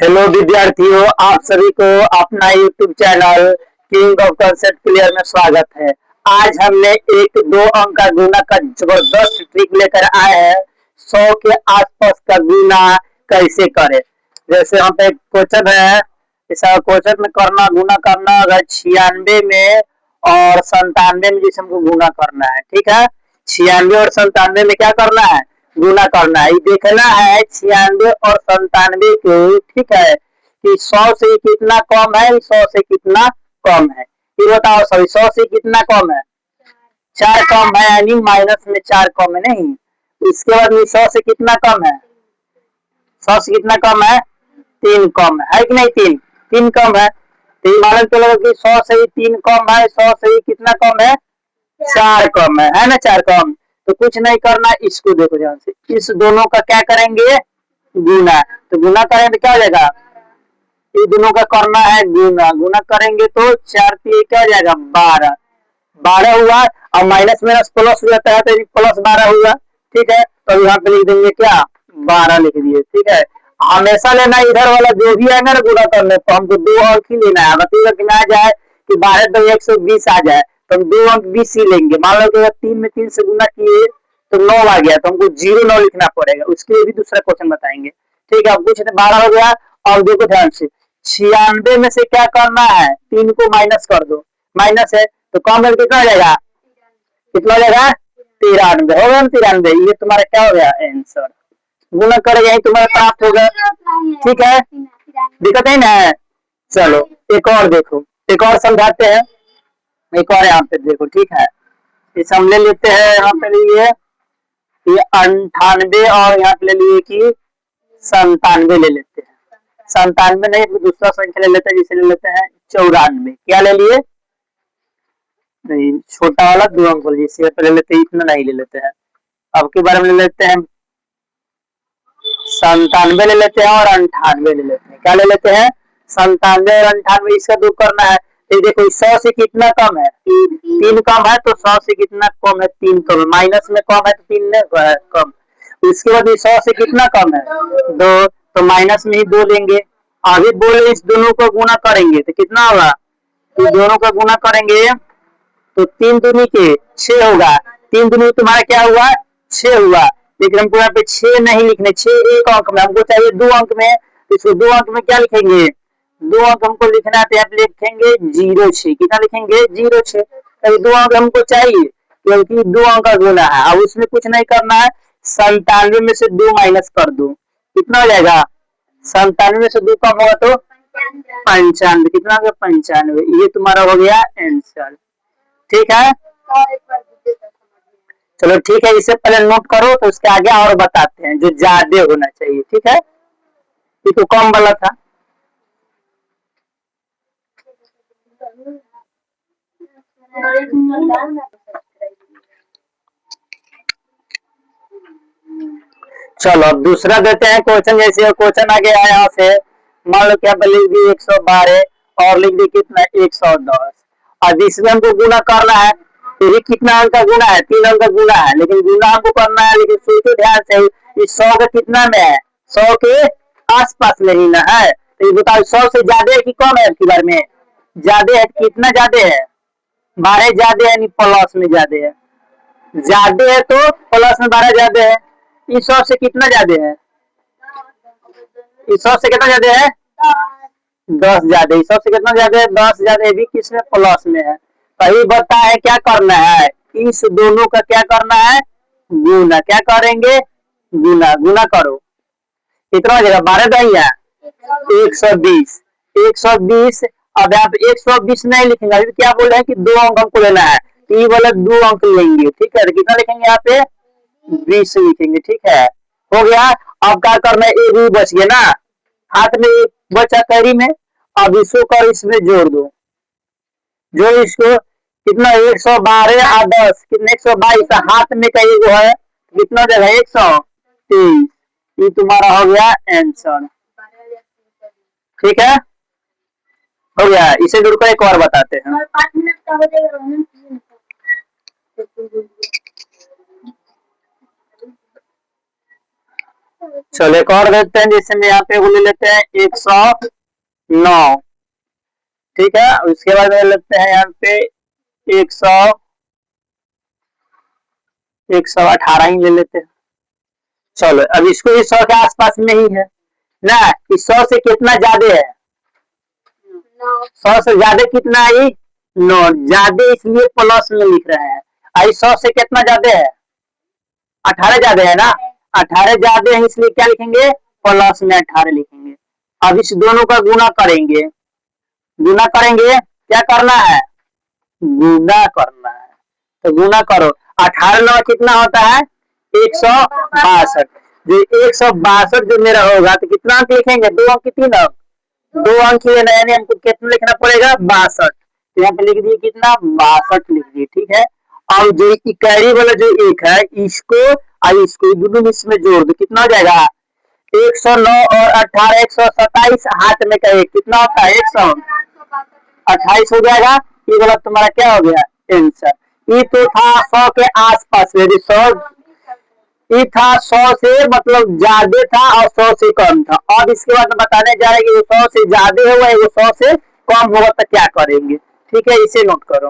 Hello विद्यार्थियों, आप सभी को अपना YouTube channel king of concept clear में स्वागत है। आज हमने एक दो अंक का गुना का जबरदस्त ट्रिक लेकर आए हैं। 100 के आसपास का गुना कैसे करें। जैसे यहाँ पे क्वेश्चन है, इस क्वेश्चन में करना गुना करना अगर 96 में और 97 में जैसे हमको गुना करना है, ठीक है। 96 और 97 में क्या करना है, गुना करना है। ये देखना है 96 और 97 को, ठीक है, कि 100 से कितना कम है, 100 से कितना कम है। ये बताओ सॉरी, 100 से कितना कम है, 4 कम है, यानी माइनस में 4 कम है नहीं। इसके बाद 100 से कितना कम है, 100 से कितना कम है, 3 कम है कि नहीं, 3 कम है। तो ये मालूम चलो कि 100 से ही 3 कम है, 100 से ही कितना कम है, 4 कम है ना, 4 कम। तो कुछ नहीं करना, इसको देखो ध्यान से, इस दोनों का क्या करेंगे, गुना। तो गुना करेंगे तो क्या हो जाएगा, ये दोनों का करना है गुना। गुना करेंगे तो 4 पे क्या हो जाएगा, 12 12 हुआ। और माइनस माइनस प्लस हो जाता है तो प्लस 12 हुआ, ठीक है। तो यहाँ पे लिख देंगे क्या, 12 लिख दिए, ठीक है। हमेशा लेना इधर वाला जो भी आएगा ना गुना करने, तो हमको 2 अंक ही लेना है। मतलब कि ना जाए कि 12 तो 120 आ जाए, तो हम 2 अंक 20 ही लेंगे। मान लो कि अगर 3 में 3 से गुना किए तो 9 आ गया, तो हमको 0 9 लिखना पड़ेगा। उसके लिए भी दूसरा क्वेश्चन बताएंगे, ठीक है। अब कुछ 12 हो गया। और देखो ध्यान से, 96 में से क्या करना है, 3 को माइनस कर दो, माइनस है तो कम है, कितना हो जाएगा, कितना हो जाएगा, 93 होगा ना, 93। ये तुम्हारा क्या हो गया आंसर। गुना करेगा यही तुम्हारा प्राप्त होगा, ठीक है। दिक्कत है ना। चलो एक और देखो, एक और समझाते हैं। एक और यहाँ पे देखो, ठीक है। इस हम ले लेते हैं, यहाँ पे लिए ये 98 और यहाँ पे ले लिए कि 97 ले लेते हैं। 97 नहीं, दूसरा संख्या ले लेते हैं, जिसे ले लेते हैं 94। क्या ले लिए, नहीं छोटा वाला 2 अंक वाली, जिसे ले लेते हैं, इतना नहीं ले लेते हैं। अब के बारे में ले लेते हैं 97 ले लेते हैं और 98 ले लेते हैं। क्या ले लेते हैं, 97 और 98। इसका दो करना है। तो देखो 100 से कितना कम है, 3 कम है, तो 100 से कितना कम है, 3 कम है। माइनस में कम है तो 3 में कम। इसके बाद 100 से कितना कम है, 2, तो माइनस में ही 2 लेंगे। आगे बोले इस दोनों को गुना करेंगे तो कितना होगा, तो दोनों का गुना करेंगे तो 3 दूनी के 6 होगा। 3 दूनी तुम्हारा क्या हुआ, 6 हुआ। लेकिन हमको यहाँ पे 6 नहीं लिखने, 6 एक अंक में, हमको चाहिए 2 अंक में। इसको 2 अंक में क्या लिखेंगे, 2 अंक हमको लिखना है, तो यहाँ पे लिखेंगे 06। कितना लिखेंगे, 06। तो 2 अंक हमको चाहिए क्योंकि 2 अंक का गुना है। अब उसमें कुछ नहीं करना है, 97 में से 2 माइनस कर दो, कितना हो जाएगा, 97 में से 2 कम होगा तो 95। कितना हो गया, 95। ये तुम्हारा हो गया आंसर, ठीक है। चलो ठीक है, इसे पहले नोट करो, तो उसके आगे और बताते हैं जो ज्यादा होना चाहिए, ठीक है। ये तो कम वाला था। चलो अब दूसरा देते हैं क्वेश्चन। जैसे क्वेश्चन आ गया यहाँ से, मान लो क्या लिख दी 112 और लिख दी कितना 110। अब इसमें हमको गुना करना है, तो ये कितना अंक का गुना है, 3 अंक का गुना है, लेकिन गुना हमको करना है। लेकिन सोचो ध्यान से, इस 100 का कितना में है, 100 के आसपास में ही ना है। तो ये बताओ 100 से ज्यादा है कि कम है, की बार में ज्यादा है, कितना ज्यादा है, 12 ज्यादा है, प्लस में ज्यादा है। ज्यादा है तो प्लस में 12 ज्यादा है। इस 100 से कितना ज्यादा है, इस 100 से कितना ज्यादा है, 10 ज्यादा। इस 100 से कितना ज्यादा है, 10 ज्यादा। भी किस में, प्लस में है। सही बता है, क्या करना है, इस दोनों का क्या करना है, गुना। क्या करेंगे, गुना। गुना करो, कितना हो जाएगा, 12 दहिया 120, 120। अब आप 120 नहीं लिखेंगे, अभी क्या बोल रहे हैं कि 2 अंक हमको लेना है, तो ये वाला 2 अंक लेंगे, ठीक है। तो कितना लिखेंगे यहाँ पे, 20 लिखेंगे, ठीक है। हो गया। अब क्या करना है, एक भी बच गया ना, हाथ में एक बचा कैरी में। अब इसको कर इसमें जोड़ दो, जो इसको कितना 112 और 10 कितने 122, हाथ में का एगो है, कितना जगह 123। ये तुम्हारा हो गया आंसर, ठीक है। हो गया। इसे जुड़कर एक और बताते हैं। चलो एक और देखते हैं, जैसे में यहाँ पे वो ले लेते हैं 109, ठीक है। उसके बाद में लेते हैं यहाँ पे 118 ही ले लेते हैं। चलो अब इसको भी 100 के आसपास में ही है ना, इस 100 से कितना ज्यादा है, 100 से ज्यादा कितना है, 9 ज्यादा, इसलिए प्लस में लिख रहे हैं। आई 100 से कितना ज्यादा है, 18 ज्यादा है ना, 18 ज्यादा है, इसलिए क्या लिखेंगे, प्लस में 18 लिखेंगे। अब इस दोनों का गुना करेंगे, गुना करेंगे, क्या करना है, गुना करना है। तो गुना करो, 18 9 कितना होता है, 162। जो 162 जो मेरा होगा तो कितना अंक लिखेंगे, 2 अंक की 3 अंक, 2 अंक ही लेना है, यानी हमको कितना लिखना पड़ेगा, 62। तो यहाँ पे लिख दिए कितना, 62 लिख दिए, ठीक है। और जो कैरी वाला जो एक है, इसको और इसको दोनों इसमें जोड़ दो, कितना हो जाएगा, 109 और 18 127, हाथ में का एक कितना होता है, 128 हो जाएगा। ये वाला तुम्हारा क्या हो गया, आंसर। ये तो था 100 के आसपास में, 100 ये था 100 से मतलब ज्यादा था और 100 से कम था। अब इसके बाद बताने जा रहे हैं कि वो 100 से ज्यादा होगा, वो 100 से कम होगा, तो क्या करेंगे, ठीक है, इसे नोट करो।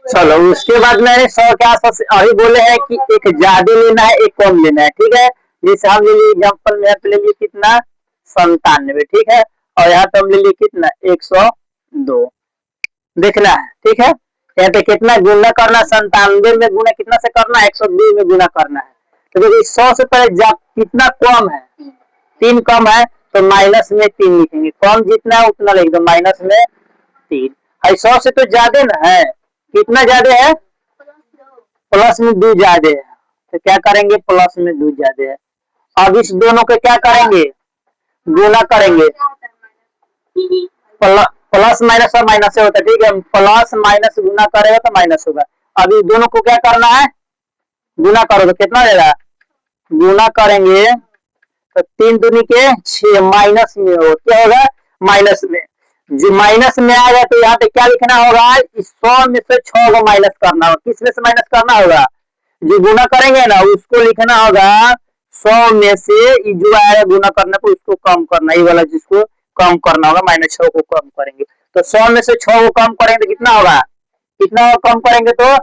चलो उसके बाद मैंने 100 के आसपास अभी बोले हैं कि एक ज्यादा लेना है, एक कम लेना है, ठीक है। जैसे हम ले लिए एग्जाम्पल में ले लिए कितना, 97, ठीक है। और यहाँ पे हम ले लिए कितना, 102, देखना है, ठीक है। यहाँ पे कितना गुना करना, 97 में गुना कितना से करना है, 102 में गुना करना है। तो देखिए 100 से पहले कितना कम है, 3 कम है, तो माइनस में 3 लिखेंगे, कम जितना है उतना लिख दो, माइनस में 3। 100 से तो ज्यादा ना है, कितना ज्यादा है, प्लस में 2 ज्यादा है, तो क्या करेंगे, प्लस में 2 ज्यादा है। अब इस दोनों को क्या करेंगे, गुना करेंगे, प्लस माइनस और माइनस से होता है, ठीक है। प्लस माइनस गुना करेगा तो माइनस होगा। अब इस दोनों को क्या करना है, गुना करो तो कितना देगा, गुना करेंगे तो 3 दूनी के 6, माइनस में हो, क्या होगा, माइनस में। जो माइनस में आएगा तो यहाँ पे क्या लिखना होगा, इस 100 में से 6 को माइनस करना होगा, किस में से माइनस करना होगा, जो गुना करेंगे ना उसको लिखना होगा, 100 में से जो आएगा गुना करने पर उसको कम करना, ये वाला जिसको कम करना होगा, -6 को कम करेंगे। तो 100 में से 6 को कम करेंगे तो कितना होगा, कितना कम करेंगे तो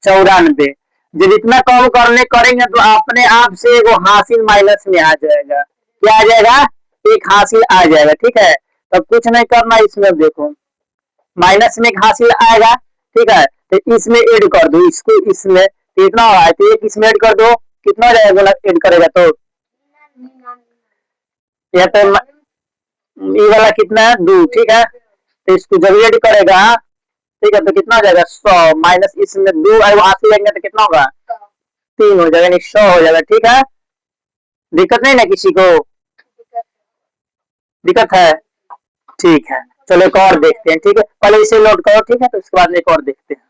94। जब इतना कम करने करेंगे तो अपने आप से वो हासिल माइनस में आ जाएगा, क्या आ जाएगा, एक हासिल आ जाएगा, ठीक है। तब कुछ नहीं करना, इसमें देखो माइनस में एक हासिल आएगा, ठीक है, तो इसमें ऐड कर दो, इसको इसमें कितना हो रहा है, तो एक इसमें ऐड कर दो, कितना हो जाएगा, ऐड करेगा तो यहाँ पे ये वाला कितना है, 2, ठीक है। तो इसको जब ऐड करेगा, ठीक है, तो कितना हो जाएगा, 100 माइनस इसमें 2 हासिल लेंगे तो कितना होगा, 3 हो जाएगा, 100 हो जाएगा, ठीक है। दिक्कत नहीं ना किसी को, दिक्कत है, ठीक है। चलो एक और देखते हैं, ठीक है, पहले इसे लोड करो, ठीक है, तो उसके बाद में एक और देखते हैं।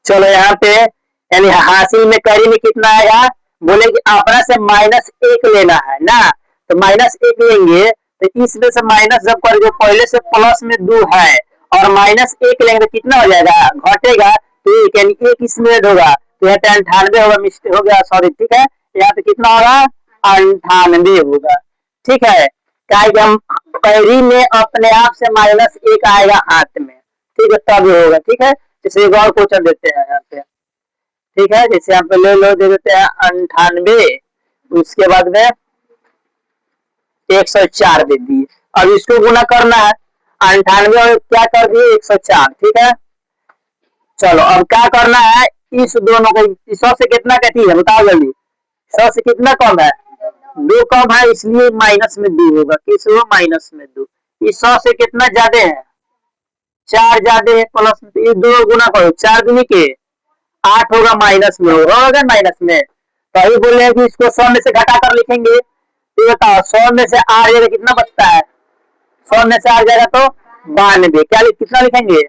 चलो यहाँ पे यानी हासिल में करी में कितना आएगा, बोले कि अपना से -1 लेना है ना, तो -1 लेंगे, तो इसमें से माइनस जब करेंगे, पहले से प्लस में 2 है और -1 लेंगे तो कितना हो जाएगा, घटेगा, तो एक यानी एक इसमें होगा, तो यहाँ पे 98 होगा, मिस्टेक हो गया, सॉरी, ठीक है। यहाँ पे कितना होगा, 98 होगा, ठीक है। क्या हम कैरी में अपने आप से -1 आएगा हाथ में, ठीक है, तब होगा, ठीक है। जैसे एक और क्वेश्चन देते हैं यहाँ पे, ठीक है, जैसे यहाँ पे ले लो, दे देते हैं 98, उसके बाद में 104 दे दिए। अब इसको गुना करना है, 98 और क्या कर दिए, 104, ठीक है। चलो अब क्या करना है, इस दोनों को 100 से कितना कटी है, बताओ जल्दी, 100 से कितना कम है, 2 कम है, इसलिए माइनस में 2 होगा, किस हो, माइनस में 2। इस 100 से कितना ज्यादा है, 4 ज्यादा है, प्लस में ये 2 गुना करो, 4 दूनी के 8 होगा, माइनस में होगा, माइनस में। तो अभी बोल रहे हैं कि इसको 100 में से घटा कर लिखेंगे, तो बताओ 100 में से आ जाएगा, कितना बचता है, 100 में से आ जाएगा तो 92, क्या कितना लिखेंगे,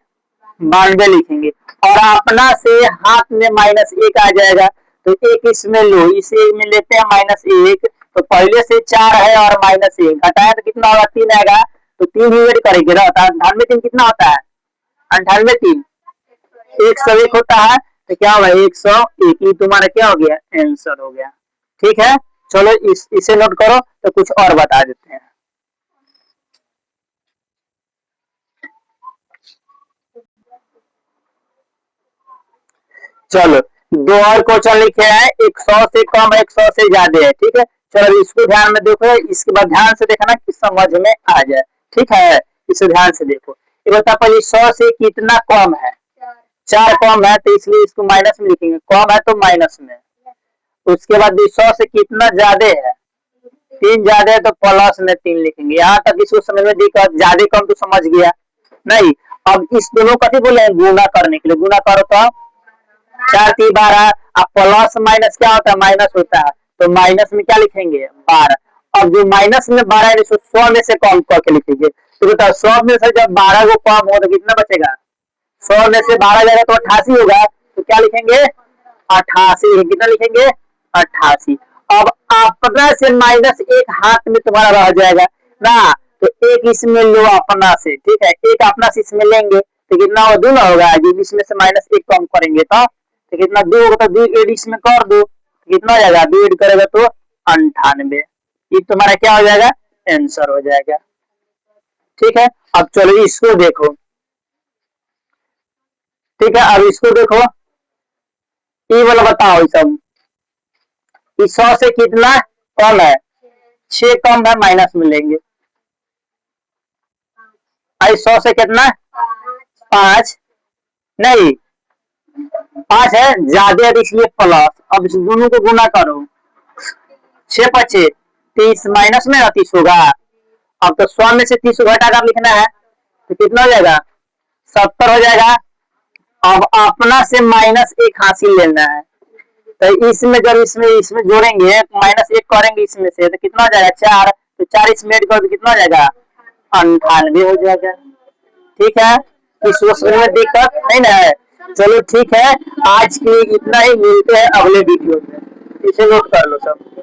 92 लिखेंगे। और अपना से हाथ में -1 आ जाएगा, तो एक इसमें लो, इसे में लेते हैं -1, तो पहले से 4 है और -1 घटाए तो कितना होगा, 3 आएगा, तो 3 ही ऐड करेंगे ना, तो 98 कितना होता है, 98 3 101 होता है, तो क्या होगा 101, ये तुम्हारा क्या हो गया, आंसर हो गया। ठीक है, चलो इसे नोट करो, तो कुछ और बता देते हैं। चलो दो और क्वेश्चन लिखे हैं, 100 से कम 100 से ज्यादा है। ठीक है, चलो इसको ध्यान में देखो, इसके बाद ध्यान से देखना कि समझ में आ जाए। ठीक है, इसे ध्यान से देखो। ये बता पहले 100 से कितना कम है, 4 कम है, तो इसलिए इसको माइनस में लिखेंगे, कम है तो माइनस में। उसके बाद 100 से कितना ज्यादा है, 3 ज्यादा है तो प्लस में 3 लिखेंगे। यहाँ तक इसको समझ में दिक्कत, ज्यादा कम तो समझ गया नहीं। अब इस दोनों कथी बोले, गुना करने के लिए, गुना करो तो 4 3 12, अब प्लस माइनस क्या होता है, माइनस होता है, तो माइनस में क्या लिखेंगे, 12। अब जो माइनस में 12 है, इसको 100 में से कम करके लिखेंगे, तो बताओ 100 में से जब 12 को कम हो तो कितना बचेगा, 100 में से 12 जाएगा तो 88 होगा, तो क्या लिखेंगे, 88। कितना लिखेंगे, 88। अब अपना से -1 हाथ में तुम्हारा रह जाएगा ना, तो एक इसमें लो अपना से। ठीक है, एक अपना से इसमें लेंगे तो कितना हो, 2 ना होगा, जब इसमें से -1 कम करेंगे तो कितना, 2 होगा, तो 2 एड इसमें कर दो, कितना हो जाएगा, 2 एड करेगा तो 98। ये तुम्हारा क्या हो जाएगा, आंसर हो जाएगा। ठीक है, अब चलो इसको देखो। ठीक है, अब इसको देखो, ये वाला बताओ, सब 100 से कितना कम है, 6 कम है, माइनस में लेंगे। 100 से कितना, 5 नहीं, 5 है ज्यादा है, इसलिए प्लस। अब इस दोनों को गुना करो, 6 5 30, माइनस में 30 होगा। अब तो 100 में से 30 घटा कर लिखना है, तो कितना हो जाएगा, 70 हो जाएगा। अब अपना से -1 हासिल लेना है, तो इसमें जब इसमें इसमें जोड़ेंगे, -1 करेंगे इसमें से, तो कितना हो जाएगा, 4, तो 4 इसमें ऐड कर, तो कितना हो जाएगा, 98 हो जाएगा। ठीक है, इसको समझ में दिक्कत नहीं ना है। चलो ठीक है, आज के लिए इतना ही, मिलते हैं अगले वीडियो में, इसे नोट कर लो सब।